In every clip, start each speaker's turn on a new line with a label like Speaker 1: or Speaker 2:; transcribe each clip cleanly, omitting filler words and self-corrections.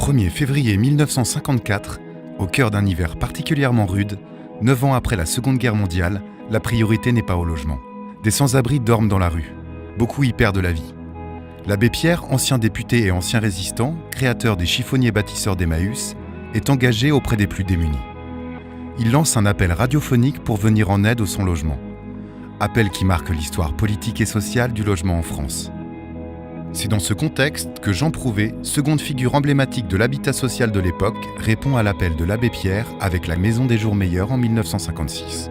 Speaker 1: 1er février 1954, au cœur d'un hiver particulièrement rude, 9 ans après la Seconde Guerre mondiale, la priorité n'est pas au logement. Des sans-abri dorment dans la rue. Beaucoup y perdent la vie. L'abbé Pierre, ancien député et ancien résistant, créateur des chiffonniers bâtisseurs d'Emmaüs, est engagé auprès des plus démunis. Il lance un appel radiophonique pour venir en aide au sans-logement. Appel qui marque l'histoire politique et sociale du logement en France. C'est dans ce contexte que Jean Prouvé, seconde figure emblématique de l'habitat social de l'époque, répond à l'appel de l'abbé Pierre avec la Maison des Jours Meilleurs en 1956.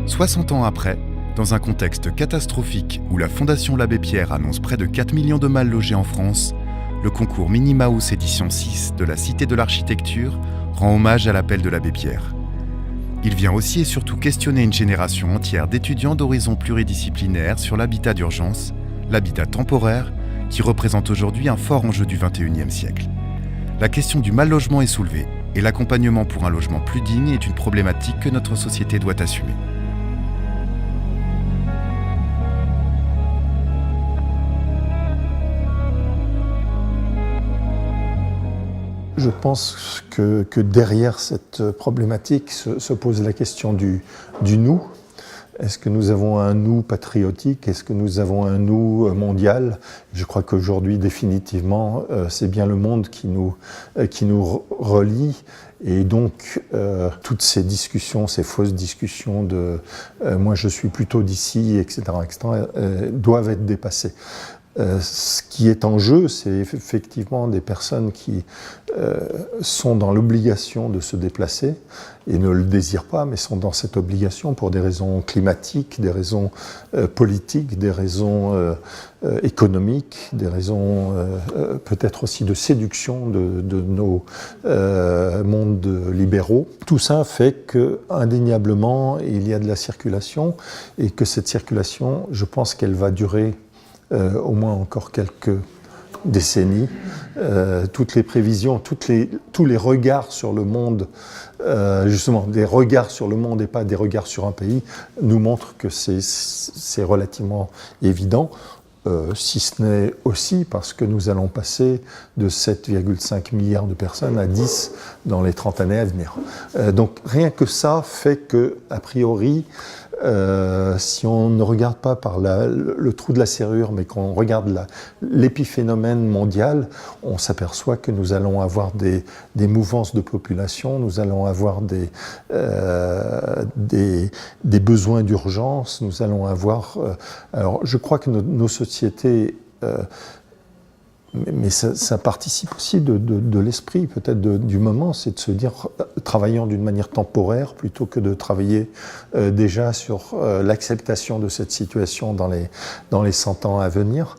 Speaker 1: « 60 ans après, dans un contexte catastrophique où la Fondation l'Abbé Pierre annonce près de 4 millions de mal logés en France, le concours Minimaus édition 6 de la Cité de l'Architecture rend hommage à l'appel de l'Abbé Pierre. Il vient aussi et surtout questionner une génération entière d'étudiants d'horizons pluridisciplinaires sur l'habitat d'urgence, l'habitat temporaire, qui représente aujourd'hui un fort enjeu du XXIe siècle. La question du mal logement est soulevée et l'accompagnement pour un logement plus digne est une problématique que notre société doit assumer.
Speaker 2: Je pense que derrière cette problématique se pose la question du nous. Est-ce que nous avons un nous patriotique? Est-ce que nous avons un nous mondial? Je crois qu'aujourd'hui, définitivement, c'est bien le monde qui nous relie. Et donc, toutes ces discussions, ces fausses discussions de moi je suis plutôt d'ici, etc., doivent être dépassées. Ce qui est en jeu, c'est effectivement des personnes qui sont dans l'obligation de se déplacer et ne le désirent pas, mais sont dans cette obligation pour des raisons climatiques, des raisons politiques, des raisons économiques, des raisons peut-être aussi de séduction de nos mondes libéraux. Tout ça fait qu'indéniablement, il y a de la circulation et que cette circulation, je pense qu'elle va durer au moins encore quelques décennies. Toutes les prévisions, tous les regards sur le monde, justement des regards sur le monde et pas des regards sur un pays, nous montrent que c'est relativement évident. Si ce n'est aussi parce que nous allons passer de 7,5 milliards de personnes à 10 dans les 30 années à venir. Donc rien que ça fait que, a priori, si on ne regarde pas par le trou de la serrure, mais qu'on regarde l'épiphénomène mondial, on s'aperçoit que nous allons avoir des mouvances de population, nous allons avoir des besoins d'urgence, nous allons avoir... alors, je crois que nos sociétés... mais ça participe aussi de l'esprit, peut-être du moment, c'est de se dire, travaillons d'une manière temporaire, plutôt que de travailler déjà sur l'acceptation de cette situation dans les 100 ans à venir.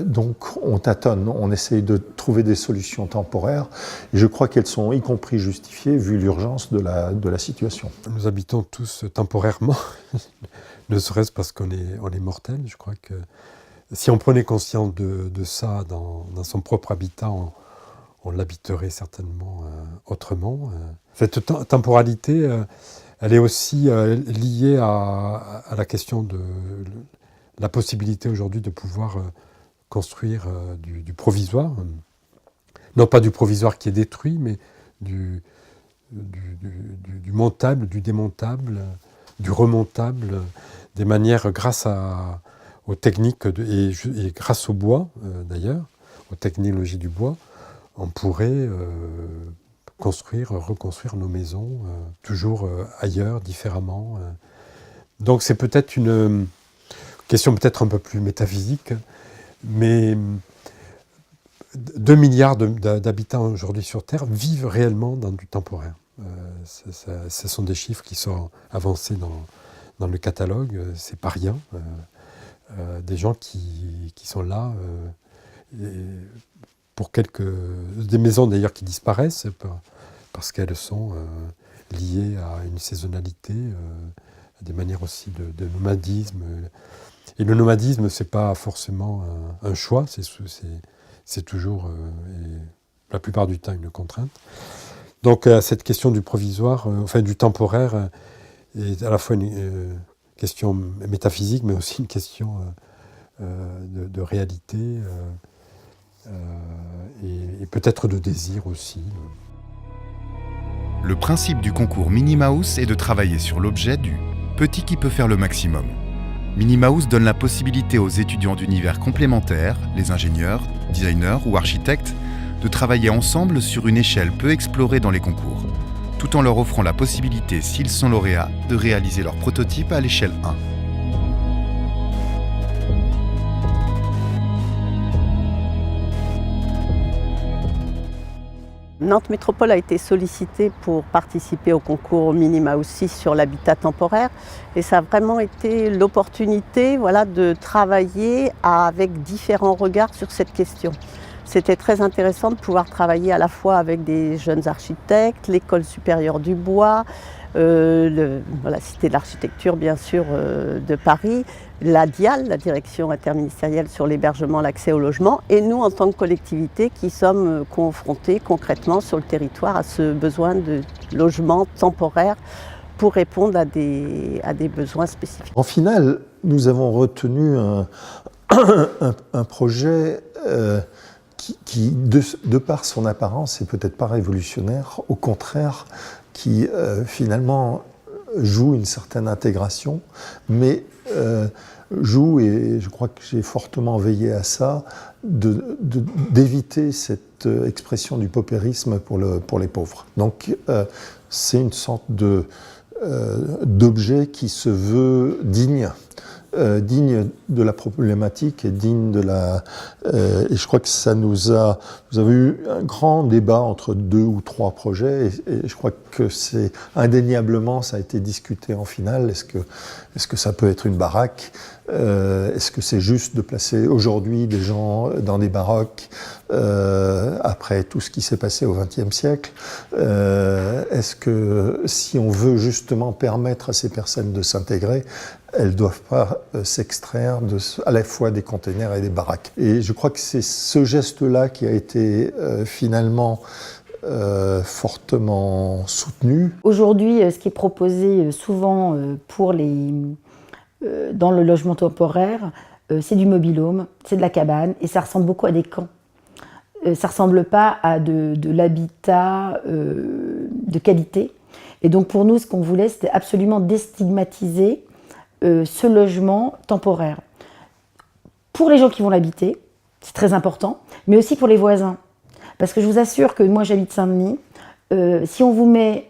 Speaker 2: Donc on tâtonne, on essaye de trouver des solutions temporaires, et je crois qu'elles sont y compris justifiées vu l'urgence de la situation.
Speaker 3: Nous habitons tous temporairement, ne serait-ce parce qu'on est mortels. Je crois que si on prenait conscience de ça dans son propre habitat, on l'habiterait certainement autrement. Cette temporalité, elle est aussi liée à la question de la possibilité aujourd'hui de pouvoir construire du provisoire. Non pas du provisoire qui est détruit, mais du montable, du démontable, du remontable, des manières grâce aux techniques, et grâce au bois d'ailleurs, aux technologies du bois, on pourrait reconstruire nos maisons, toujours ailleurs, différemment. Donc c'est peut-être une question peut-être un peu plus métaphysique, mais 2 milliards d'habitants aujourd'hui sur Terre vivent réellement dans du temporaire. Ce sont des chiffres qui sont avancés dans le catalogue, c'est pas rien. Des gens qui sont là pour des maisons d'ailleurs qui disparaissent parce qu'elles sont liées à une saisonnalité, à des manières aussi de nomadisme, Et le nomadisme, c'est pas forcément un choix, c'est toujours, et la plupart du temps, une contrainte. Donc cette question du provisoire, enfin du temporaire, est à la fois une question métaphysique, mais aussi une question de réalité et peut-être de désir aussi.
Speaker 1: Le principe du concours Minnie Mouse est de travailler sur l'objet du « petit qui peut faire le maximum ». Minnie Mouse donne la possibilité aux étudiants d'univers complémentaires, les ingénieurs, designers ou architectes, de travailler ensemble sur une échelle peu explorée dans les concours, tout en leur offrant la possibilité, s'ils sont lauréats, de réaliser leur prototype à l'échelle 1.
Speaker 4: Nantes Métropole a été sollicitée pour participer au concours Minnie Mouse 6 sur l'habitat temporaire et ça a vraiment été l'opportunité de travailler avec différents regards sur cette question. C'était très intéressant de pouvoir travailler à la fois avec des jeunes architectes, l'École supérieure du bois, la Cité de l'Architecture bien sûr de Paris, la DIAL, la Direction interministérielle sur l'hébergement, l'accès au logement, et nous en tant que collectivité qui sommes confrontés concrètement sur le territoire à ce besoin de logement temporaire pour répondre à des besoins spécifiques.
Speaker 2: En finale, nous avons retenu un projet qui de par son apparence, n'est peut-être pas révolutionnaire, au contraire, qui finalement joue une certaine intégration, mais joue, et je crois que j'ai fortement veillé à ça, d'éviter cette expression du paupérisme pour les pauvres. Donc c'est une sorte d'objet qui se veut digne de la problématique et digne de la... et je crois que nous avons eu un grand débat entre 2 ou 3 projets et je crois que c'est indéniablement, ça a été discuté en finale. Est-ce que ça peut être une baraque? Est-ce que c'est juste de placer aujourd'hui des gens dans des baraques après tout ce qui s'est passé au XXe siècle? Est-ce que si on veut justement permettre à ces personnes de s'intégrer, elles ne doivent pas s'extraire à la fois des containers et des baraques? Et je crois que c'est ce geste-là qui a été finalement fortement soutenu.
Speaker 5: Aujourd'hui, ce qui est proposé souvent dans le logement temporaire, c'est du mobil-home, c'est de la cabane, et ça ressemble beaucoup à des camps. Ça ne ressemble pas à de l'habitat de qualité. Et donc pour nous, ce qu'on voulait, c'était absolument déstigmatiser ce logement temporaire. Pour les gens qui vont l'habiter, c'est très important, mais aussi pour les voisins. Parce que je vous assure que moi j'habite Saint-Denis, si on vous met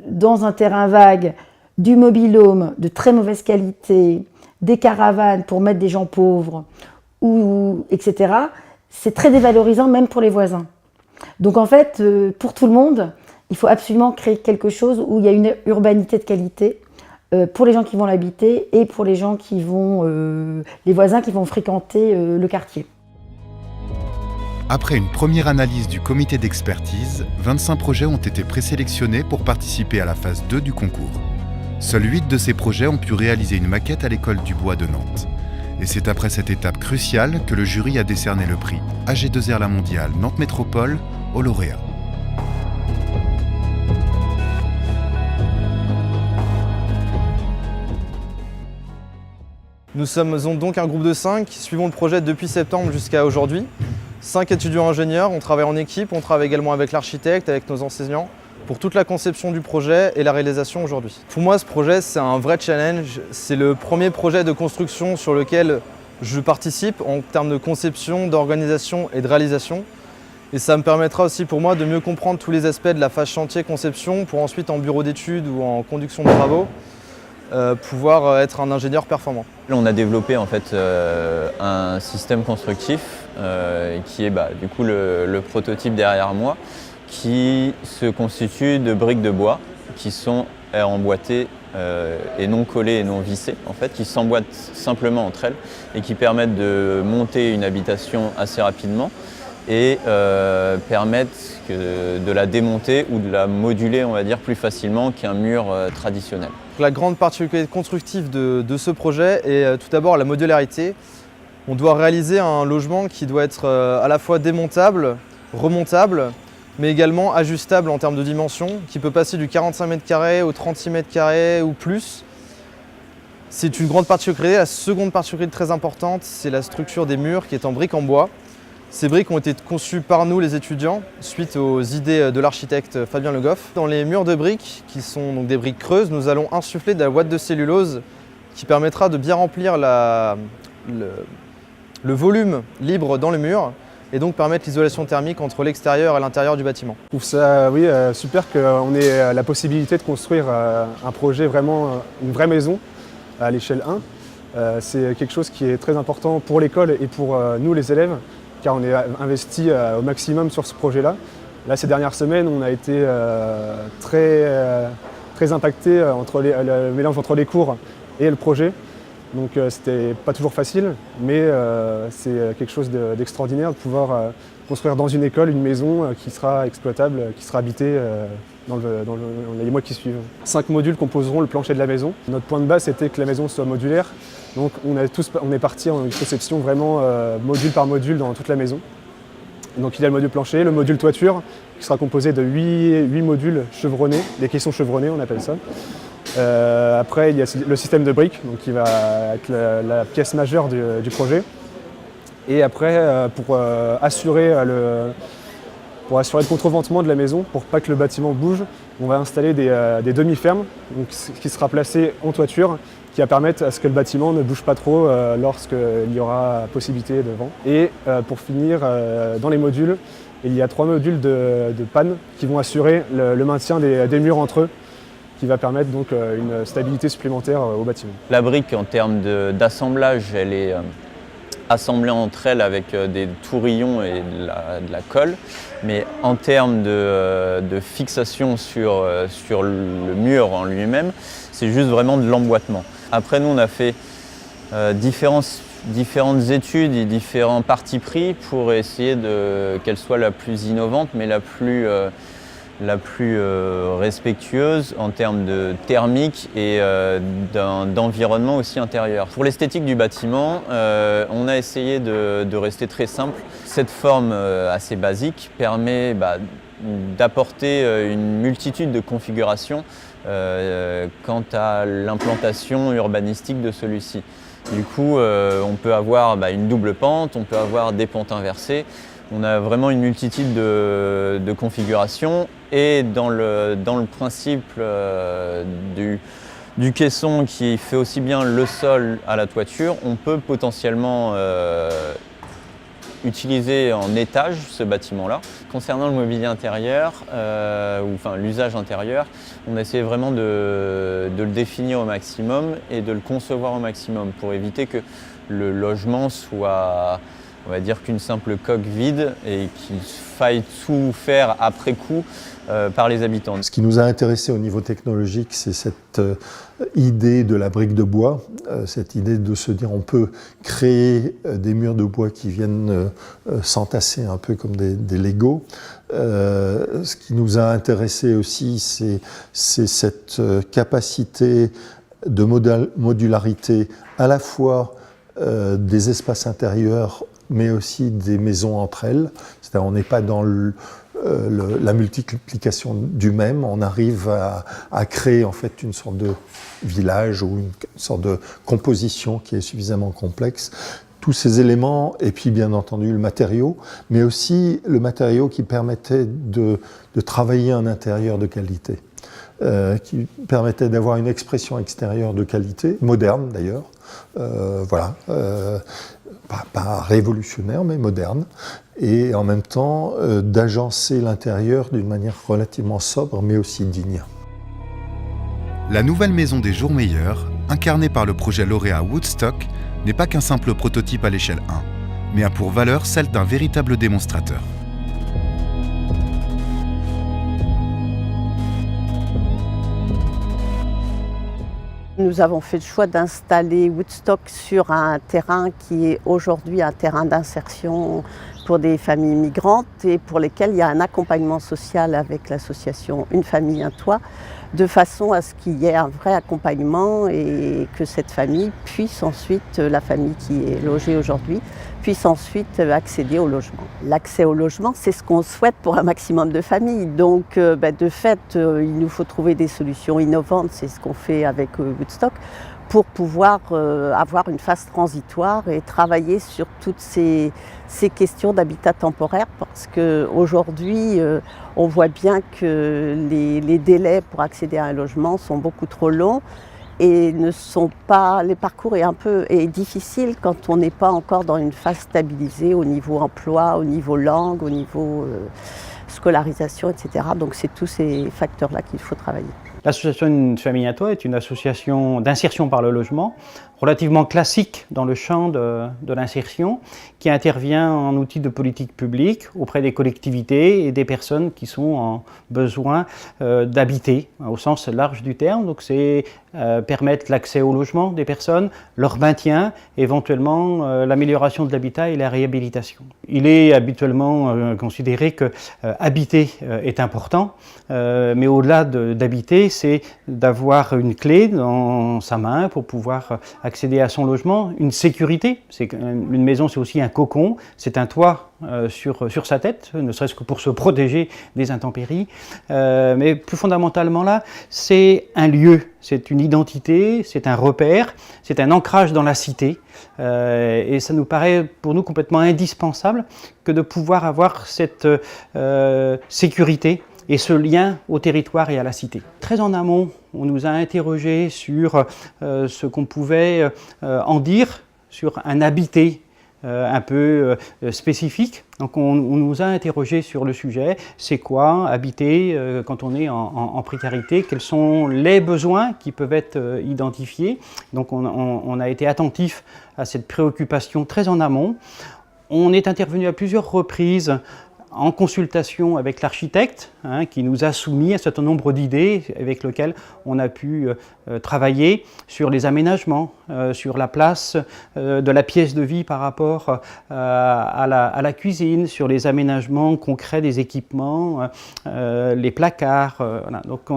Speaker 5: dans un terrain vague du mobil-home de très mauvaise qualité, des caravanes pour mettre des gens pauvres, etc., c'est très dévalorisant même pour les voisins. Donc en fait, pour tout le monde, il faut absolument créer quelque chose où il y a une urbanité de qualité pour les gens qui vont l'habiter et pour les gens qui vont, les voisins qui vont fréquenter le quartier.
Speaker 1: Après une première analyse du comité d'expertise, 25 projets ont été présélectionnés pour participer à la phase 2 du concours. Seuls 8 de ces projets ont pu réaliser une maquette à l'école du bois de Nantes. Et c'est après cette étape cruciale que le jury a décerné le prix AG2R La Mondiale Nantes Métropole aux lauréats.
Speaker 6: Nous sommes donc un groupe de 5, suivons le projet depuis septembre jusqu'à aujourd'hui. 5 étudiants ingénieurs, on travaille en équipe, on travaille également avec l'architecte, avec nos enseignants, pour toute la conception du projet et la réalisation aujourd'hui. Pour moi, ce projet, c'est un vrai challenge. C'est le premier projet de construction sur lequel je participe en termes de conception, d'organisation et de réalisation. Et ça me permettra aussi pour moi de mieux comprendre tous les aspects de la phase chantier-conception pour ensuite en bureau d'études ou en conduction de travaux, pouvoir être un ingénieur performant.
Speaker 7: On a développé en fait un système constructif qui est du coup le prototype derrière moi, qui se constitue de briques de bois qui sont emboîtées et non collées et non vissées, en fait, qui s'emboîtent simplement entre elles et qui permettent de monter une habitation assez rapidement et permettent de la démonter ou de la moduler, on va dire, plus facilement qu'un mur traditionnel.
Speaker 6: La grande particularité constructive de ce projet est tout d'abord la modularité. On doit réaliser un logement qui doit être à la fois démontable, remontable, mais également ajustable en termes de dimension, qui peut passer du 45 m² au 36 m² ou plus. C'est une grande particularité. La seconde particularité très importante, c'est la structure des murs qui est en briques en bois. Ces briques ont été conçues par nous, les étudiants, suite aux idées de l'architecte Fabien Le Goff. Dans les murs de briques, qui sont donc des briques creuses, nous allons insuffler de la ouate de cellulose qui permettra de bien remplir le volume libre dans le mur et donc permettre l'isolation thermique entre l'extérieur et l'intérieur du bâtiment.
Speaker 8: Je trouve ça super qu'on ait la possibilité de construire un projet vraiment, une vraie maison à l'échelle 1. C'est quelque chose qui est très important pour l'école et pour nous les élèves, car on est investi au maximum sur ce projet-là. Là, ces dernières semaines, on a été très impacté entre le mélange entre les cours et le projet. Donc c'était pas toujours facile, mais c'est quelque chose d'extraordinaire de pouvoir construire dans une école une maison qui sera exploitable, qui sera habitée dans les mois qui suivent. 5 modules composeront le plancher de la maison. Notre point de base c'était que la maison soit modulaire, donc on est parti en une conception vraiment module par module dans toute la maison. Donc il y a le module plancher, le module toiture, qui sera composé de 8 modules chevronnés, les caissons chevronnés on appelle ça. Après, il y a le système de briques, donc qui va être la pièce majeure du projet. Et après, pour assurer le contreventement de la maison, pour pas que le bâtiment bouge, on va installer des demi-fermes qui sera placé en toiture, qui va permettre à ce que le bâtiment ne bouge pas trop lorsqu'il y aura possibilité de vent. Et pour finir, dans les modules, il y a 3 modules de panne qui vont assurer le maintien des murs entre eux, qui va permettre donc une stabilité supplémentaire au bâtiment.
Speaker 7: La brique, en termes d'assemblage, elle est assemblée entre elles avec des tourillons et de la colle, mais en termes de fixation sur le mur en lui-même, c'est juste vraiment de l'emboîtement. Après, nous, on a fait différentes études et différents partis pris pour essayer qu'elle soit la plus innovante, mais la plus respectueuse en termes de thermique et d'environnement aussi intérieur. Pour l'esthétique du bâtiment, on a essayé de rester très simple. Cette forme assez basique permet d'apporter une multitude de configurations quant à l'implantation urbanistique de celui-ci. Du coup, on peut avoir une double pente, on peut avoir des pentes inversées. On a vraiment une multitude de configurations et dans le principe du caisson qui fait aussi bien le sol à la toiture, on peut potentiellement utiliser en étage ce bâtiment-là. Concernant le mobilier intérieur, l'usage intérieur, on a essayé vraiment de le définir au maximum et de le concevoir au maximum pour éviter que le logement soit, on va dire, qu'une simple coque vide et qu'il faille tout faire après coup par les habitants.
Speaker 2: Ce qui nous a intéressé au niveau technologique, c'est cette idée de la brique de bois, cette idée de se dire on peut créer des murs de bois qui viennent s'entasser un peu comme des Legos. Ce qui nous a intéressé aussi, c'est cette capacité de modularité à la fois des espaces intérieurs mais aussi des maisons entre elles. C'est-à-dire on n'est pas dans la multiplication du même, on arrive à créer en fait une sorte de village ou une sorte de composition qui est suffisamment complexe. Tous ces éléments, et puis bien entendu le matériau, mais aussi le matériau qui permettait de travailler un intérieur de qualité, qui permettait d'avoir une expression extérieure de qualité, moderne d'ailleurs, pas révolutionnaire mais moderne, et en même temps d'agencer l'intérieur d'une manière relativement sobre mais aussi digne.
Speaker 1: La nouvelle maison des jours meilleurs, incarnée par le projet lauréat Woodstock, n'est pas qu'un simple prototype à l'échelle 1, mais a pour valeur celle d'un véritable démonstrateur.
Speaker 4: Nous avons fait le choix d'installer Woodstock sur un terrain qui est aujourd'hui un terrain d'insertion pour des familles migrantes et pour lesquelles il y a un accompagnement social avec l'association Une famille, un toit, de façon à ce qu'il y ait un vrai accompagnement et que cette famille puisse ensuite, la famille qui est logée aujourd'hui, puisse ensuite accéder au logement. L'accès au logement, c'est ce qu'on souhaite pour un maximum de familles. Donc de fait, il nous faut trouver des solutions innovantes, c'est ce qu'on fait avec Woodstock, pour pouvoir avoir une phase transitoire et travailler sur toutes ces questions d'habitat temporaire, parce qu'aujourd'hui, on voit bien que les délais pour accéder à un logement sont beaucoup trop longs et les parcours est difficile quand on n'est pas encore dans une phase stabilisée au niveau emploi, au niveau langue, au niveau scolarisation, etc. Donc c'est tous ces facteurs-là qu'il faut travailler.
Speaker 9: L'association Une famille à toi est une association d'insertion par le logement, relativement classique dans le champ de l'insertion, qui intervient en outil de politique publique auprès des collectivités et des personnes qui sont en besoin d'habiter, au sens large du terme. Donc c'est permettre l'accès au logement des personnes, leur maintien, éventuellement l'amélioration de l'habitat et la réhabilitation. Il est habituellement considéré que habiter est important, mais au-delà d'habiter, c'est d'avoir une clé dans sa main pour pouvoir accéder à son logement, une sécurité. Une maison, c'est aussi un cocon, c'est un toit sur sa tête, ne serait-ce que pour se protéger des intempéries. Mais plus fondamentalement là, c'est un lieu, c'est une identité, c'est un repère, c'est un ancrage dans la cité. Et ça nous paraît pour nous complètement indispensable que de pouvoir avoir cette sécurité et ce lien au territoire et à la cité. Très en amont, on nous a interrogés sur ce qu'on pouvait en dire sur un habité un peu spécifique. Donc on nous a interrogés sur le sujet, c'est quoi habiter quand on est en précarité, quels sont les besoins qui peuvent être identifiés. Donc on a été attentif à cette préoccupation très en amont. On est intervenu à plusieurs reprises en consultation avec l'architecte, qui nous a soumis un certain nombre d'idées avec lesquelles on a pu travailler sur les aménagements, sur la place de la pièce de vie par rapport à la cuisine, sur les aménagements concrets des équipements, les placards. Voilà. Donc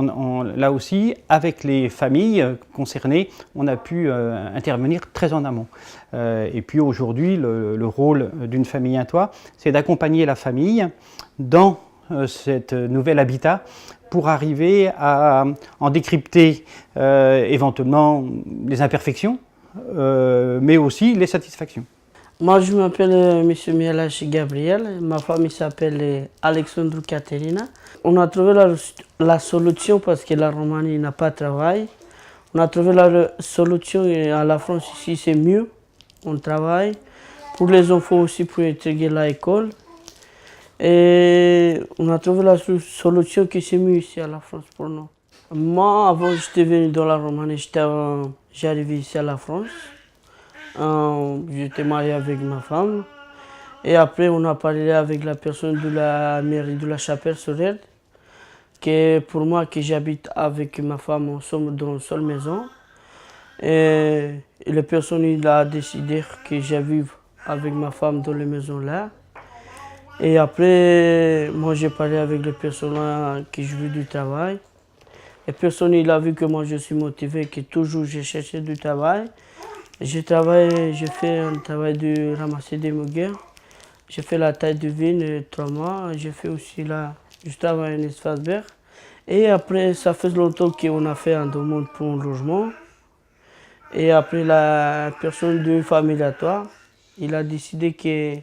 Speaker 9: là aussi, avec les familles concernées, on a pu intervenir très en amont. Et puis aujourd'hui, le rôle d'une famille à toit, c'est d'accompagner la famille dans cet nouvel habitat pour arriver à en décrypter éventuellement les imperfections, mais aussi les satisfactions.
Speaker 10: Moi, je m'appelle M. Mielache Gabriel, ma famille s'appelle Alexandre Caterina. On a trouvé la solution parce que la Roumanie n'a pas de travail. On a trouvé la solution à la France ici, c'est mieux. On travaille. Pour les enfants aussi, pour intégrer l'école. Et on a trouvé la solution qui c'est mieux ici à la France pour nous. Moi, avant, j'étais venu dans la Roumanie, j'arrivais ici à la France. J'étais marié avec ma femme. Et après, on a parlé avec la personne de la mairie de la Chapelle-sur-Erdre, que pour moi, que j'habite avec ma femme, on sommes dans une seule maison. Et la personne il a décidé que je vive avec ma femme dans la maison là. Et après, moi j'ai parlé avec les personnes là que je veux du travail. Et personne il a vu que moi je suis motivé, que toujours j'ai cherché du travail. J'ai fait un travail de ramasser des muguets. J'ai fait la taille de vigne 3 mois. J'ai fait aussi là, je travaille en espace vert. Et après, ça fait longtemps qu'on a fait un demande pour un logement. Et après, la personne de famille à toi, il a décidé que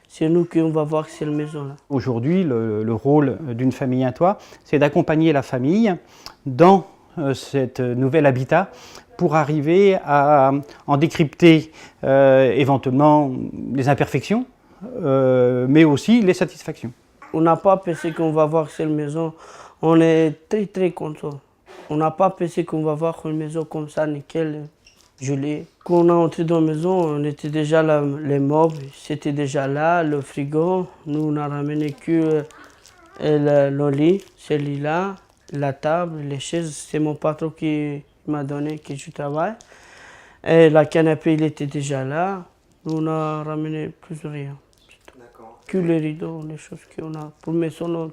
Speaker 10: c'est nous qu'on va voir cette maison-là.
Speaker 9: Aujourd'hui, le rôle d'une famille à toi, c'est d'accompagner la famille dans cet nouvel habitat pour arriver à en décrypter éventuellement les imperfections, mais aussi les satisfactions.
Speaker 10: On n'a pas pensé qu'on va voir cette maison, on est très très content. On n'a pas pensé qu'on va voir une maison comme ça, nickel, gelée. Quand on est entré dans la maison, on était déjà là, les meubles, c'était déjà là, le frigo. Nous, on a ramené que le lit, celui-là, la table, les chaises. C'est mon patron qui m'a donné que je travaille. Et la canapé, il était déjà là. Nous, on a ramené plus rien. que les rideaux, les choses qu'on a pour maison,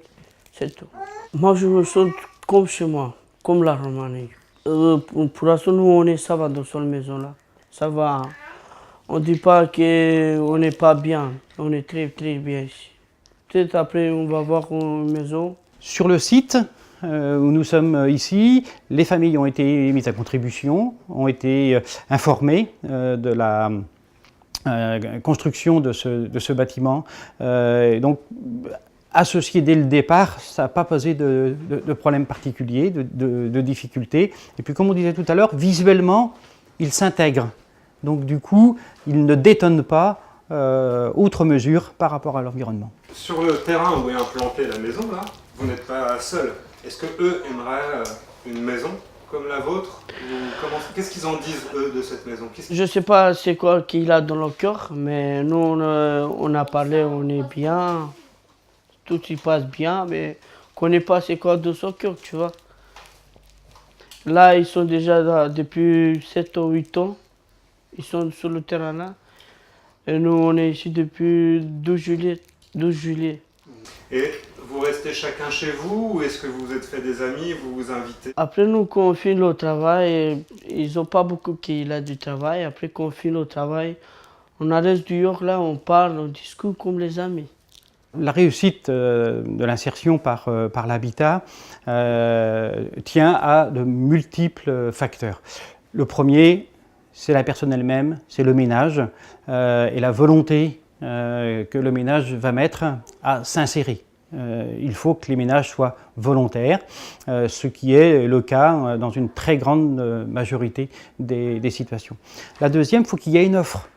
Speaker 10: c'est tout. Moi, je me sens comme chez moi, comme la Roumanie. Pour l'instant, nous, ça va dans cette maison-là. Ça va. On ne dit pas qu'on n'est pas bien. On est très, très bien ici. Peut-être après, on va voir une maison.
Speaker 9: Sur le site où nous sommes ici, les familles ont été mises à contribution, ont été informées de la construction de ce bâtiment. Donc, associé dès le départ, ça n'a pas posé de problème particulier, de difficultés. Et puis, comme on disait tout à l'heure, visuellement, il s'intègre. Donc, du coup, il ne détonne pas outre mesure par rapport à l'environnement.
Speaker 11: Sur le terrain où est implantée la maison, là, vous n'êtes pas seul. Est-ce qu'eux aimeraient une maison comme la vôtre? Qu'est-ce qu'ils en disent, eux, de cette maison?
Speaker 10: Je ne sais pas c'est quoi qu'il a dans le cœur, mais nous, on a parlé, on est bien. Tout y passe bien, mais on ne connaît pas c'est quoi dans son cœur, tu vois. Là, ils sont déjà là depuis 7 ou 8 ans. Ils sont sur le terrain là. Et nous, on est ici depuis 12 juillet.
Speaker 11: Et vous restez chacun chez vous ou est-ce que vous vous êtes fait des amis, vous vous invitez?
Speaker 10: Après, nous, quand on finit le travail, ils n'ont pas beaucoup qui a du travail. Après, quand on finit le travail, on reste dehors là, on parle, on discute comme les amis.
Speaker 9: La réussite de l'insertion par l'habitat tient à de multiples facteurs. Le premier, c'est la personne elle-même, c'est le ménage et la volonté que le ménage va mettre à s'insérer. Il faut que les ménages soient volontaires, ce qui est le cas dans une très grande majorité des situations. La deuxième, il faut qu'il y ait une offre.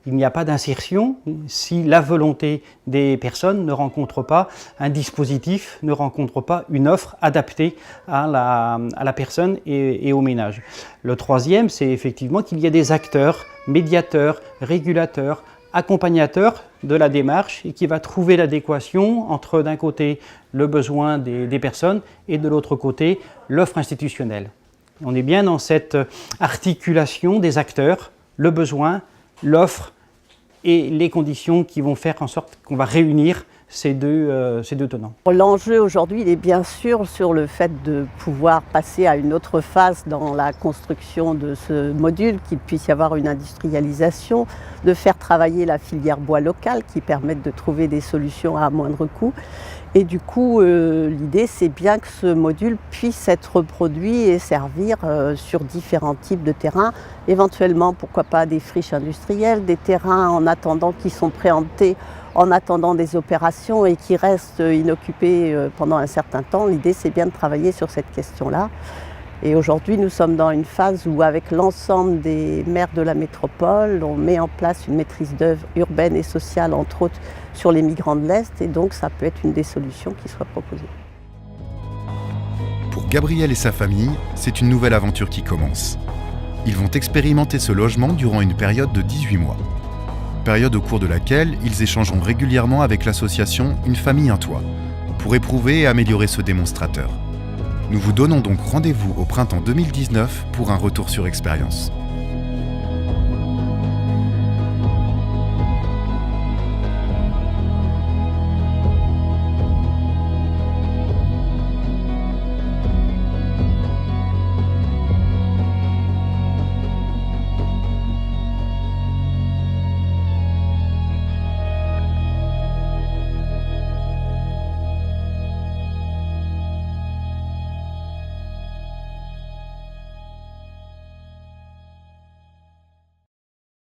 Speaker 9: Il n'y a pas d'insertion si la volonté des personnes ne rencontre pas un dispositif, ne rencontre pas une offre adaptée à la personne et au ménage. Le troisième, c'est effectivement qu'il y ait des acteurs, médiateurs, régulateurs, accompagnateurs de la démarche et qui va trouver l'adéquation entre d'un côté le besoin des personnes et de l'autre côté l'offre institutionnelle. On est bien dans cette articulation des acteurs, le besoin, l'offre et les conditions qui vont faire en sorte qu'on va réunir ces deux tenants.
Speaker 4: L'enjeu aujourd'hui, il est bien sûr sur le fait de pouvoir passer à une autre phase dans la construction de ce module, qu'il puisse y avoir une industrialisation, de faire travailler la filière bois locale qui permette de trouver des solutions à moindre coût. Et du coup, l'idée, c'est bien que ce module puisse être reproduit et servir sur différents types de terrains. Éventuellement, pourquoi pas des friches industrielles, des terrains en attendant qui sont préemptés en attendant des opérations et qui restent inoccupés pendant un certain temps. L'idée, c'est bien de travailler sur cette question-là. Et aujourd'hui, nous sommes dans une phase où, avec l'ensemble des maires de la métropole, on met en place une maîtrise d'œuvre urbaine et sociale, entre autres, sur les migrants de l'Est. Et donc, ça peut être une des solutions qui soit proposée.
Speaker 1: Pour Gabriel et sa famille, c'est une nouvelle aventure qui commence. Ils vont expérimenter ce logement durant une période de 18 mois. Période au cours de laquelle ils échangeront régulièrement avec l'association Une famille, un toit, pour éprouver et améliorer ce démonstrateur. Nous vous donnons donc rendez-vous au printemps 2019 pour un retour sur expérience.